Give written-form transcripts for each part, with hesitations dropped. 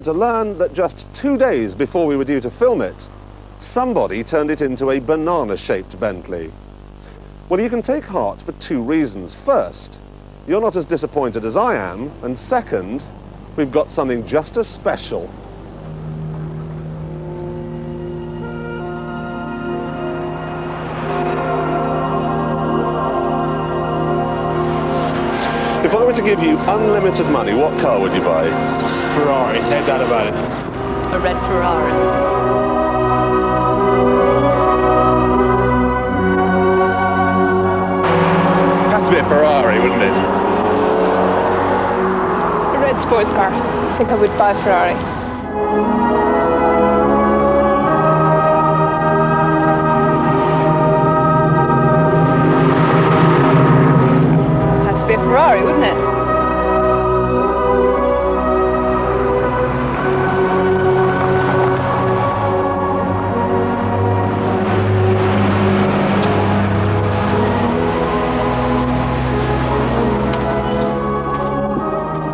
To learn that just 2 days before we were due to film it, somebody turned it into a banana-shaped Bentley. Well, you can take heart for two reasons. First, you're not as disappointed as I am, and second, we've got something just as special. If I were to give you unlimited money, what car would you buy? Ferrari, no doubt about it. A red Ferrari. Had to be a Ferrari, wouldn't it? A red sports car. I think I would buy a Ferrari. Have to be a Ferrari, wouldn't it?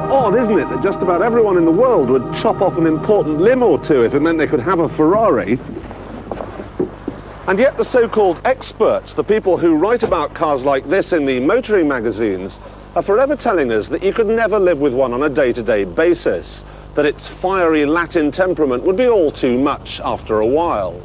Odd, isn't it, that just about everyone in the world would chop off an important limb or two if it meant they could have a Ferrari. And yet the so-called experts, the people who write about cars like this in the motoring magazines, are forever telling us that you could never live with one on a day-to-day basis, that its fiery Latin temperament would be all too much after a while.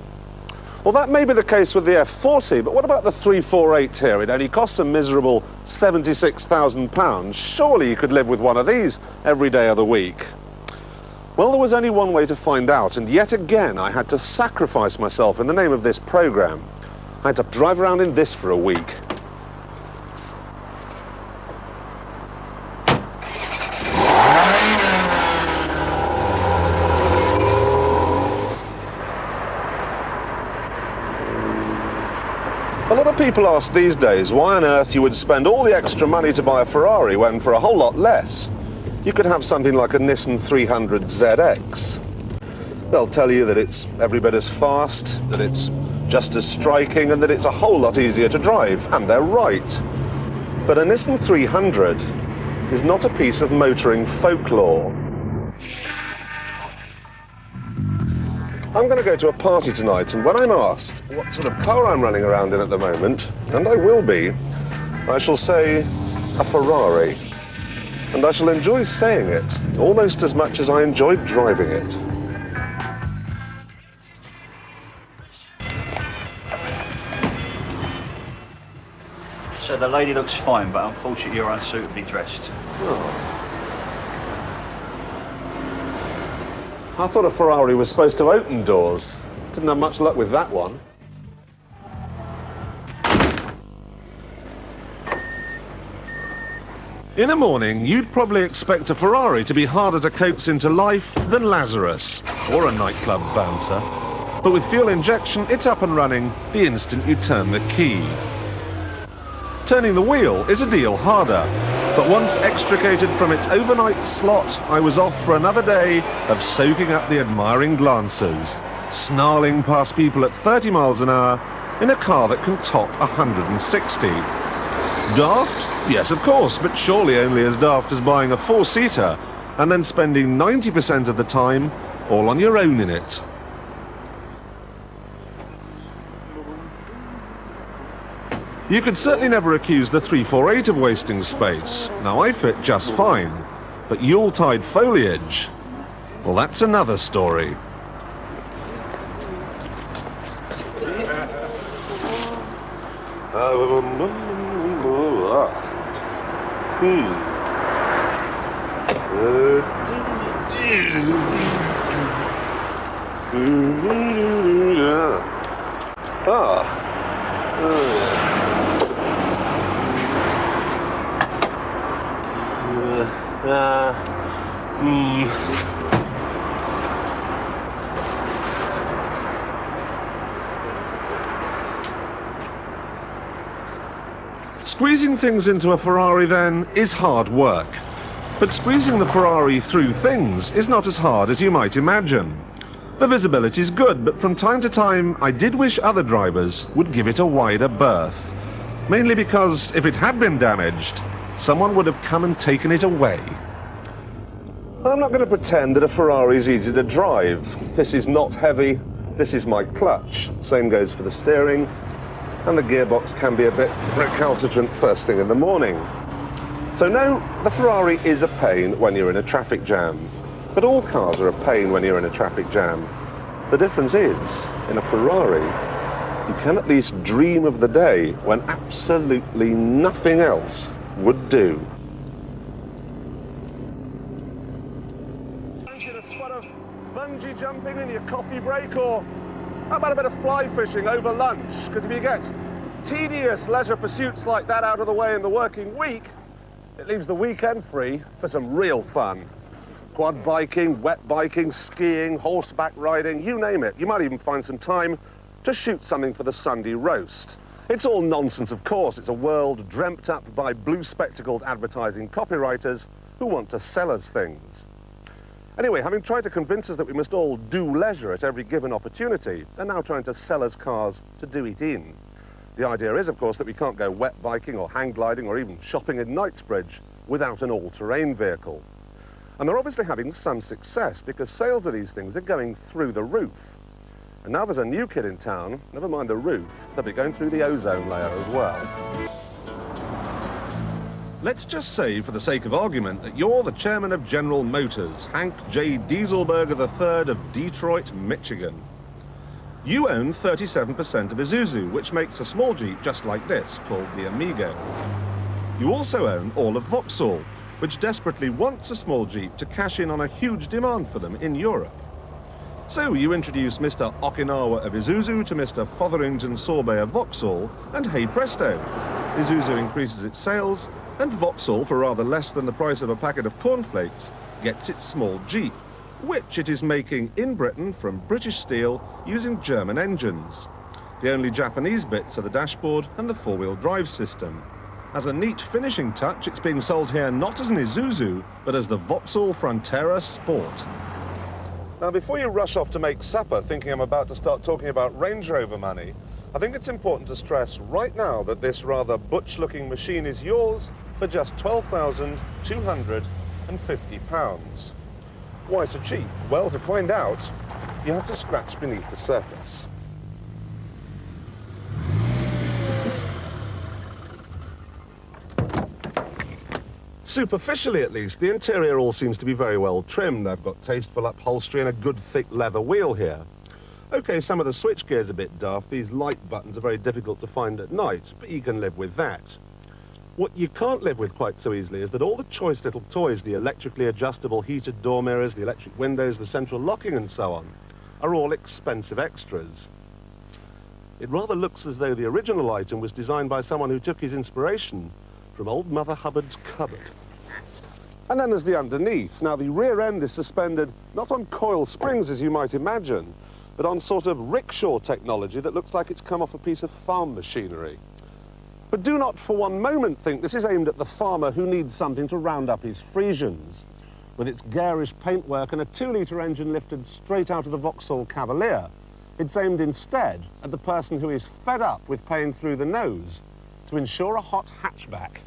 Well, that may be the case with the F40, but what about the 348 here? It only costs a miserable £76,000. Surely you could live with one of these every day of the week. Well, there was only one way to find out, and yet again I had to sacrifice myself in the name of this programme. I had to drive around in this for a week. A lot of people ask these days why on earth you would spend all the extra money to buy a Ferrari when for a whole lot less you could have something like a Nissan 300 ZX. They'll tell you that it's every bit as fast, that it's just as striking, and that it's a whole lot easier to drive, and they're right. But a Nissan 300 is not a piece of motoring folklore. I'm going to go to a party tonight, and when I'm asked what sort of car I'm running around in at the moment, and I will be, I shall say a Ferrari. And I shall enjoy saying it almost as much as I enjoyed driving it. So the lady looks fine, but unfortunately you're unsuitably dressed. Oh. I thought a Ferrari was supposed to open doors. Didn't have much luck with that one. In a morning, you'd probably expect a Ferrari to be harder to coax into life than Lazarus, or a nightclub bouncer. But with fuel injection, it's up and running the instant you turn the key. Turning the wheel is a deal harder, but once extricated from its overnight slot, I was off for another day of soaking up the admiring glances, snarling past people at 30 miles an hour in a car that can top 160. Daft? Yes, of course, but surely only as daft as buying a four-seater and then spending 90% of the time all on your own in it. You could certainly never accuse the 348 of wasting space. Now, I fit just fine, but Yuletide foliage, well, that's another story. Squeezing things into a Ferrari, then, is hard work. But squeezing the Ferrari through things is not as hard as you might imagine. The visibility's good, but from time to time, I did wish other drivers would give it a wider berth. Mainly because if it had been damaged, someone would have come and taken it away. I'm not going to pretend that a Ferrari is easy to drive. This is not heavy, this is my clutch. Same goes for the steering, and the gearbox can be a bit recalcitrant first thing in the morning. So no, the Ferrari is a pain when you're in a traffic jam. But all cars are a pain when you're in a traffic jam. The difference is, in a Ferrari, you can at least dream of the day when absolutely nothing else would do. Fancy a spot of bungee jumping in your coffee break, or how about a bit of fly fishing over lunch? Because if you get tedious leisure pursuits like that out of the way in the working week, it leaves the weekend free for some real fun. Quad biking, wet biking, skiing, horseback riding, you name it. You might even find some time to shoot something for the Sunday roast. It's all nonsense, of course. It's a world dreamt up by blue-spectacled advertising copywriters who want to sell us things. Anyway, having tried to convince us that we must all do leisure at every given opportunity, they're now trying to sell us cars to do it in. The idea is, of course, that we can't go wet biking or hang gliding or even shopping in Knightsbridge without an all-terrain vehicle. And they're obviously having some success because sales of these things are going through the roof. And now there's a new kid in town, never mind the roof, they'll be going through the ozone layer as well. Let's just say, for the sake of argument, that you're the chairman of General Motors, Hank J. Dieselberger III of Detroit, Michigan. You own 37% of Isuzu, which makes a small Jeep just like this, called the Amigo. You also own all of Vauxhall, which desperately wants a small Jeep to cash in on a huge demand for them in Europe. So you introduce Mr. Okinawa of Isuzu to Mr. Fotherington Sorbet of Vauxhall, and hey presto, Isuzu increases its sales, and Vauxhall, for rather less than the price of a packet of cornflakes, gets its small Jeep, which it is making in Britain from British steel using German engines. The only Japanese bits are the dashboard and the four-wheel drive system. As a neat finishing touch, it's being sold here not as an Isuzu, but as the Vauxhall Frontera Sport. Now, before you rush off to make supper thinking I'm about to start talking about Range Rover money, I think it's important to stress right now that this rather butch-looking machine is yours for just £12,250. Why so cheap? Well, to find out, you have to scratch beneath the surface. Superficially, at least, the interior all seems to be very well trimmed. They've got tasteful upholstery and a good thick leather wheel here. Okay, some of the switchgear's a bit daft. These light buttons are very difficult to find at night, but you can live with that. What you can't live with quite so easily is that all the choice little toys, the electrically adjustable heated door mirrors, the electric windows, the central locking and so on, are all expensive extras. It rather looks as though the original item was designed by someone who took his inspiration from old Mother Hubbard's cupboard. And then there's the underneath. Now, the rear end is suspended not on coil springs, as you might imagine, but on sort of rickshaw technology that looks like it's come off a piece of farm machinery. But do not for one moment think this is aimed at the farmer who needs something to round up his Friesians. With its garish paintwork and a 2-litre engine lifted straight out of the Vauxhall Cavalier, it's aimed instead at the person who is fed up with paying through the nose to ensure a hot hatchback.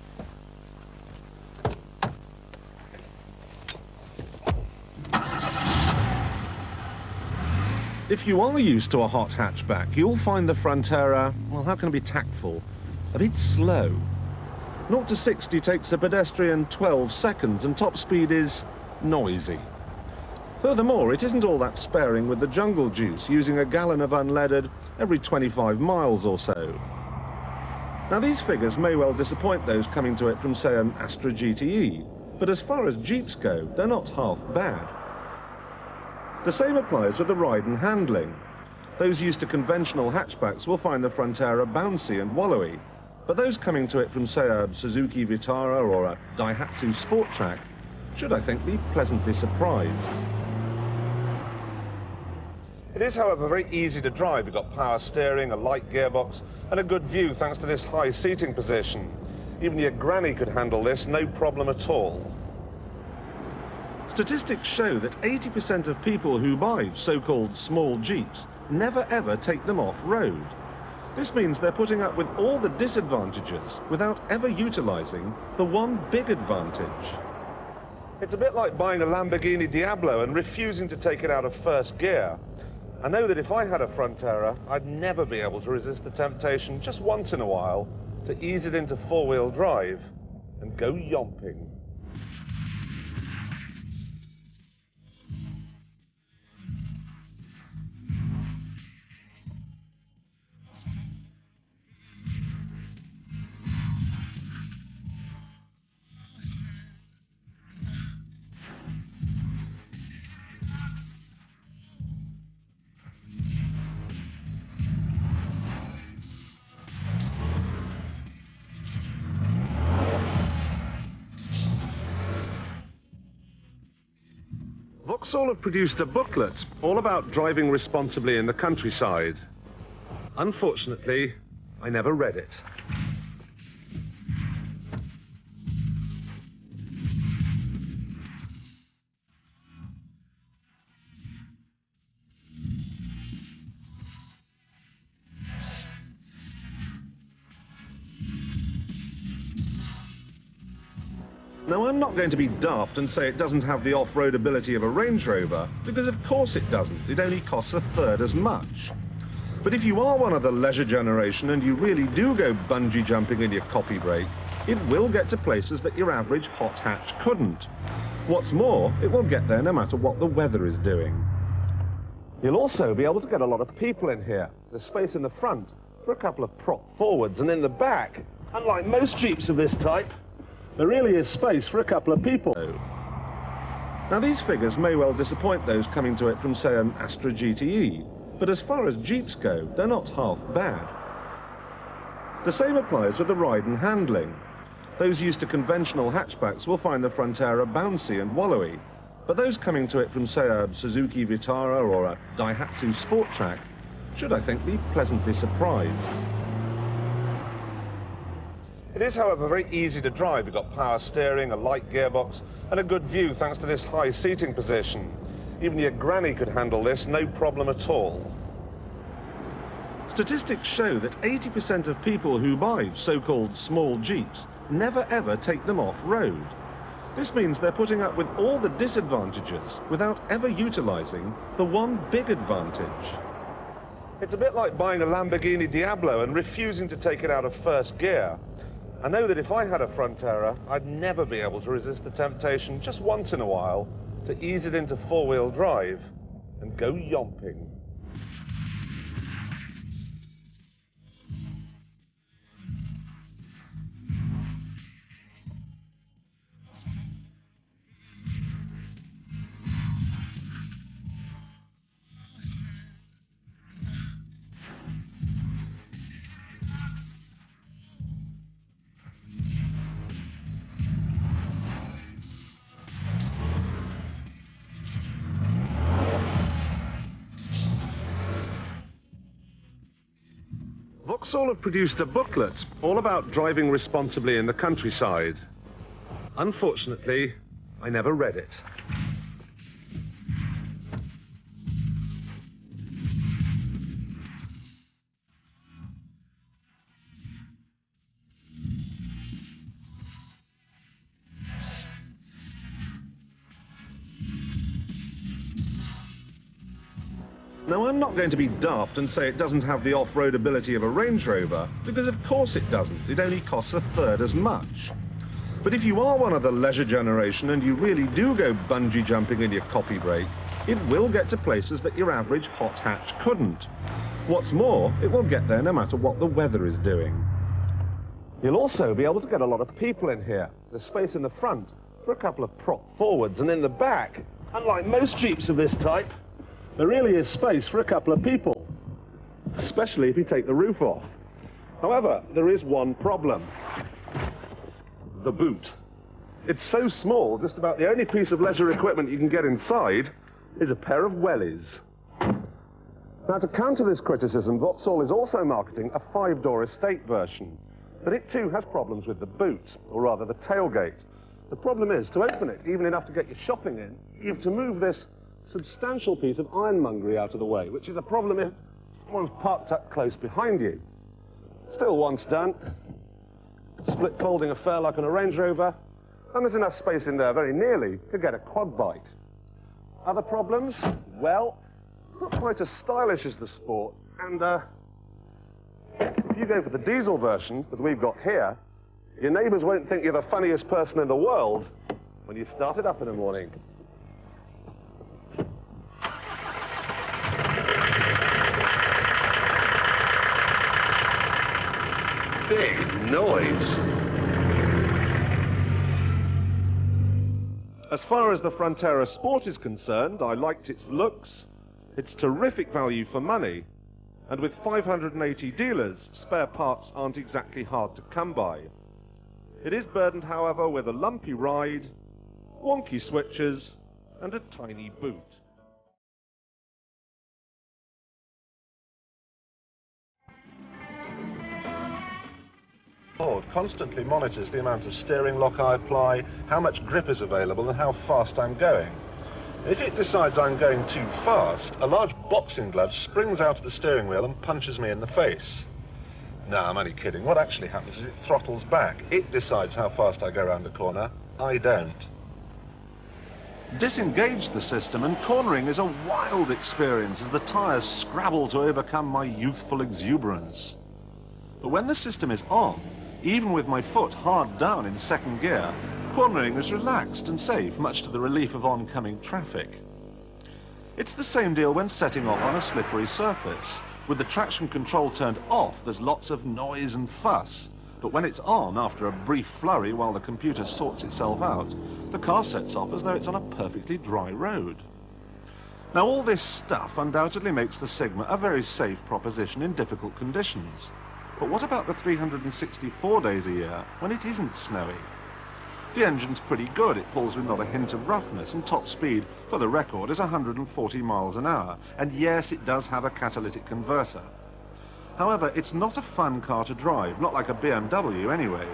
If you are used to a hot hatchback, you'll find the Frontera, well, how can I be tactful, a bit slow. 0 to 60 takes a pedestrian 12 seconds, and top speed is noisy. Furthermore, it isn't all that sparing with the jungle juice, using a gallon of unleaded every 25 miles or so. Now, these figures may well disappoint those coming to it from, say, an Astra GTE, but as far as Jeeps go, they're not half bad. The same applies with the ride and handling. Those used to conventional hatchbacks will find the Frontera bouncy and wallowy, but those coming to it from, say, a Suzuki Vitara or a Daihatsu Sport Track should, I think, be pleasantly surprised. It is, however, very easy to drive. You've got power steering, a light gearbox, and a good view thanks to this high seating position. Even your granny could handle this, no problem at all. Statistics show that 80% of people who buy so-called small Jeeps never ever take them off-road. This means they're putting up with all the disadvantages without ever utilising the one big advantage. It's a bit like buying a Lamborghini Diablo and refusing to take it out of first gear. I know that if I had a Frontera, I'd never be able to resist the temptation just once in a while to ease it into four-wheel drive and go yomping. Vauxhall have produced a booklet all about driving responsibly in the countryside. Unfortunately, I never read it. Now, I'm not going to be daft and say it doesn't have the off-road ability of a Range Rover, because of course it doesn't. It only costs a third as much. But if you are one of the leisure generation and you really do go bungee jumping in your coffee break, it will get to places that your average hot hatch couldn't. What's more, it will get there no matter what the weather is doing. You'll also be able to get a lot of people in here. There's space in the front for a couple of prop forwards, and in the back, unlike most Jeeps of this type, there really is space for a couple of people. Now, these figures may well disappoint those coming to it from, say, an Astra GTE, but as far as Jeeps go, they're not half bad. The same applies with the ride and handling. Those used to conventional hatchbacks will find the Frontera bouncy and wallowy, but those coming to it from, say, a Suzuki Vitara or a Daihatsu Sport Track should, I think, be pleasantly surprised. It is, however, very easy to drive. You've got power steering, a light gearbox, and a good view thanks to this high seating position. Even your granny could handle this, no problem at all. Statistics show that 80% of people who buy so-called small Jeeps never ever take them off-road. This means they're putting up with all the disadvantages without ever utilising the one big advantage. It's a bit like buying a Lamborghini Diablo and refusing to take it out of first gear. I know that if I had a Frontera, I'd never be able to resist the temptation just once in a while to ease it into four-wheel drive and go yomping. Vauxhall have produced a booklet all about driving responsibly in the countryside. Unfortunately, I never read it. Now, I'm not going to be daft and say it doesn't have the off-road ability of a Range Rover, because of course it doesn't. It only costs a third as much. But if you are one of the leisure generation and you really do go bungee jumping in your coffee break, it will get to places that your average hot hatch couldn't. What's more, it will get there no matter what the weather is doing. You'll also be able to get a lot of people in here. There's space in the front for a couple of prop forwards, and in the back, unlike most Jeeps of this type, there really is space for a couple of people, especially if you take the roof off. However, there is one problem. The boot. It's so small, just about the only piece of leisure equipment you can get inside is a pair of wellies. Now, to counter this criticism, Vauxhall is also marketing a 5-door estate version, but it too has problems with the boot, or rather the tailgate. The problem is, to open it, even enough to get your shopping in, you have to move this substantial piece of ironmongery out of the way, which is a problem if someone's parked up close behind you. Still, once done, split folding affair like on a Range Rover, And there's enough space in there, very nearly, to get a quad bike. Other problems? Well, it's not quite as stylish as the Sport, and if you go for the diesel version, that we've got here, your neighbours won't think you're the funniest person in the world when you start it up in the morning. Big noise. As far as the Frontera Sport is concerned, I liked its looks, its terrific value for money, and with 580 dealers, spare parts aren't exactly hard to come by. It is burdened, however, with a lumpy ride, wonky switches, and a tiny boot. Ford constantly monitors the amount of steering lock I apply, how much grip is available, and how fast I'm going. If it decides I'm going too fast, a large boxing glove springs out of the steering wheel and punches me in the face. No, I'm only kidding. What actually happens is it throttles back. It decides how fast I go around a corner. I don't. Disengage the system, and cornering is a wild experience as the tyres scrabble to overcome my youthful exuberance. But when the system is on, even with my foot hard down in second gear, cornering is relaxed and safe, much to the relief of oncoming traffic. It's the same deal when setting off on a slippery surface. With the traction control turned off, there's lots of noise and fuss. But when it's on, after a brief flurry while the computer sorts itself out, the car sets off as though it's on a perfectly dry road. Now, all this stuff undoubtedly makes the Sigma a very safe proposition in difficult conditions. But what about the 364 days a year when it isn't snowy? The engine's pretty good. It pulls with not a hint of roughness, and top speed, for the record, is 140 miles an hour. And yes, it does have a catalytic converter. However, it's not a fun car to drive, not like a BMW anyway.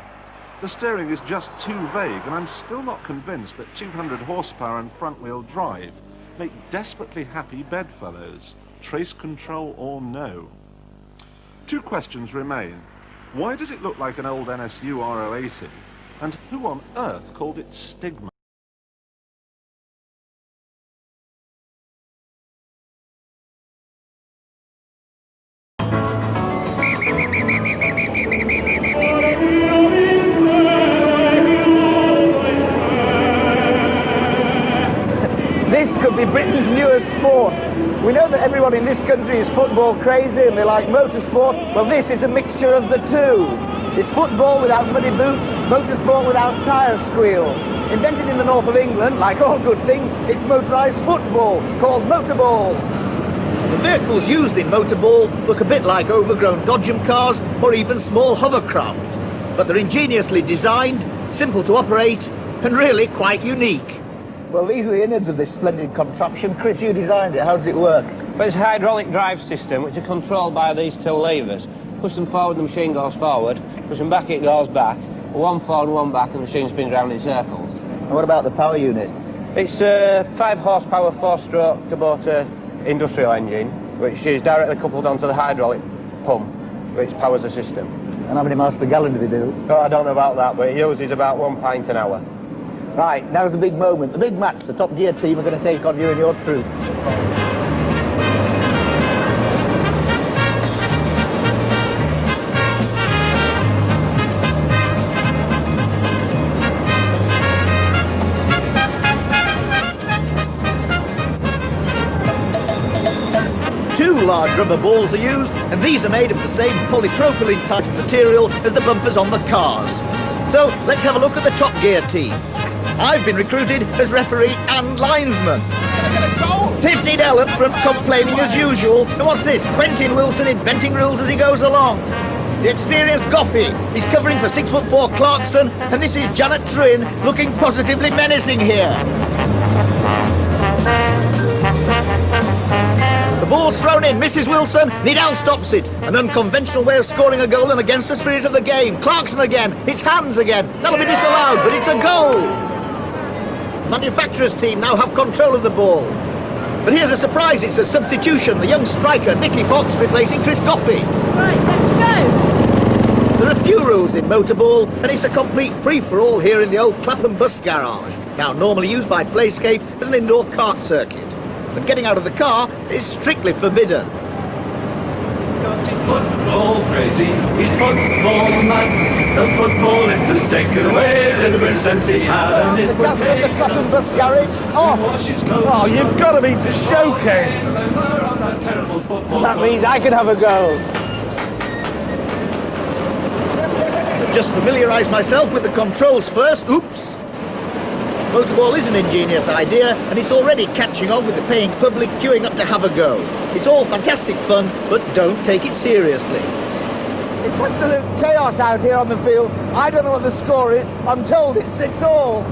The steering is just too vague, and I'm still not convinced that 200 horsepower and front-wheel drive make desperately happy bedfellows, trace control or no. Two questions remain. Why does it look like an old NSU R080? And who on earth called it Stigma? This could be Britain's newest sport. We know that everyone in this country is football crazy and they like motorsport. Well, this is a mixture of the two. It's football without muddy boots, motorsport without tyres squeal. Invented in the north of England, like all good things, it's motorised football, called motorball. The vehicles used in motorball look a bit like overgrown dodgem cars or even small hovercraft. But they're ingeniously designed, simple to operate, and really quite unique. Well, these are the innards of this splendid contraption. Chris, you designed it. How does it work? But it's a hydraulic drive system which is controlled by these two levers. Push them forward, the machine goes forward. Push them back, it goes back. One forward, one back, and the machine spins around in circles. And what about the power unit? It's a 5 horsepower 4-stroke Kubota industrial engine, which is directly coupled onto the hydraulic pump, which powers the system. And how many miles per gallon do they do? Oh, I don't know about that, but it uses about 1 pint an hour. Right, now's the big moment, the big match. The Top Gear team are going to take on you and your troop. Two large rubber balls are used, and these are made of the same polypropylene type of material as the bumpers on the cars. So let's have a look at the Top Gear team. I've been recruited as referee and linesman. Tiffany Dell up front complaining as usual. And what's this? Quentin Wilson inventing rules as he goes along. The experienced Goffey, he's covering for 6'4" Clarkson, and this is Janet Trin looking positively menacing here. The ball's thrown in, Mrs. Wilson, Nidal stops it. An unconventional way of scoring a goal and against the spirit of the game. Clarkson again, his hands again. That'll be disallowed, but it's a goal. Manufacturer's team now have control of the ball. But here's a surprise, it's a substitution. The young striker, Nicky Fox, replacing Chris Goffey. Right, let's go. There are few rules in motorball, and it's a complete free-for-all here in the old Clapham bus garage, now normally used by Playscape as an indoor kart circuit. But getting out of the car is strictly forbidden. Football crazy, he's football man. The football has taken away the little sense he had. The gas from the Clapham bus garage off. Oh, you've got to be joking. That means I can have a go. Just familiarise myself with the controls first. Oops. Motorball is an ingenious idea, and it's already catching on with the paying public queuing up to have a go. It's all fantastic fun, but don't take it seriously. It's absolute chaos out here on the field. I don't know what the score is. I'm told it's 6-all.